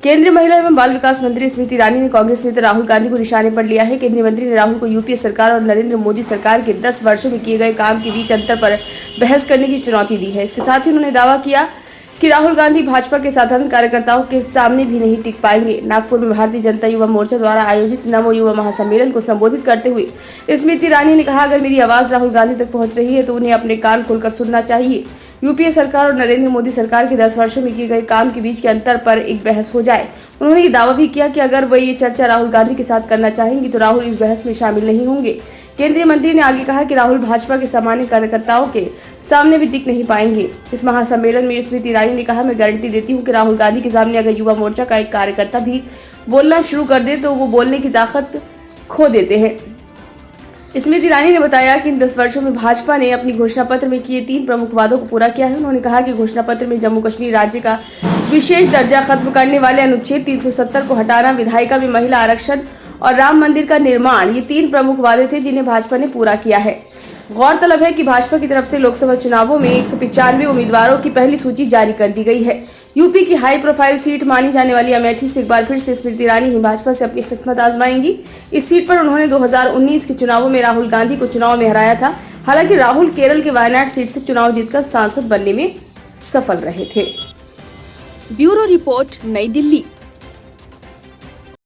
केंद्रीय महिला एवं बाल विकास मंत्री स्मृति ईरानी ने कांग्रेस नेता राहुल गांधी को निशाने पर लिया है। केंद्रीय मंत्री ने राहुल को यूपीए सरकार और नरेंद्र मोदी सरकार के 10 वर्षों में किए गए काम के बीच अंतर पर बहस करने की चुनौती दी है। इसके साथ ही उन्होंने दावा किया कि राहुल गांधी भाजपा के साधारण कार्यकर्ताओं के सामने भी नहीं टिक पाएंगे। नागपुर में भारतीय जनता युवा मोर्चा द्वारा आयोजित नमो युवा महासम्मेलन को संबोधित करते हुए स्मृति ईरानी ने कहा, अगर मेरी आवाज राहुल गांधी तक पहुंच रही है तो उन्हें अपने कान खोलकर सुनना चाहिए। यूपीए सरकार और नरेंद्र मोदी सरकार के 10 वर्षों में किए गए काम के बीच के अंतर पर एक बहस हो जाए। उन्होंने ये दावा भी किया कि अगर वह ये चर्चा राहुल गांधी के साथ करना चाहेंगी तो राहुल इस बहस में शामिल नहीं होंगे। केंद्रीय मंत्री ने आगे कहा कि राहुल भाजपा के सामान्य कार्यकर्ताओं के सामने भी टिक नहीं पाएंगे। इस महासम्मेलन में स्मृति ईरानी ने कहा, मैं गारंटी देती हूँ कि राहुल गांधी के सामने अगर युवा मोर्चा का एक कार्यकर्ता भी बोलना शुरू कर दे तो वो बोलने की ताकत खो देते हैं। स्मृति ईरानी ने बताया कि इन 10 वर्षों में भाजपा ने अपनी घोषणा पत्र में किए 3 प्रमुख वादों को पूरा किया है। उन्होंने कहा कि घोषणा पत्र में जम्मू कश्मीर राज्य का विशेष दर्जा खत्म करने वाले अनुच्छेद 370 को हटाना, विधायिका में महिला आरक्षण और राम मंदिर का निर्माण, ये 3 प्रमुख वादे थे जिन्हें भाजपा ने पूरा किया है। गौरतलब है कि भाजपा की तरफ से लोकसभा चुनावों में 195 उम्मीदवारों की पहली सूची जारी कर दी गई है। यूपी की हाई प्रोफाइल सीट मानी जाने वाली अमेठी से एक बार फिर से स्मृति ईरानी ही भाजपा से अपनी किस्मत आजमाएंगी। इस सीट पर उन्होंने 2019 के चुनावों में राहुल गांधी को चुनाव में हराया था। हालांकि राहुल केरल के वायनाड सीट से चुनाव जीतकर सांसद बनने में सफल रहे थे। ब्यूरो रिपोर्ट, नई दिल्ली।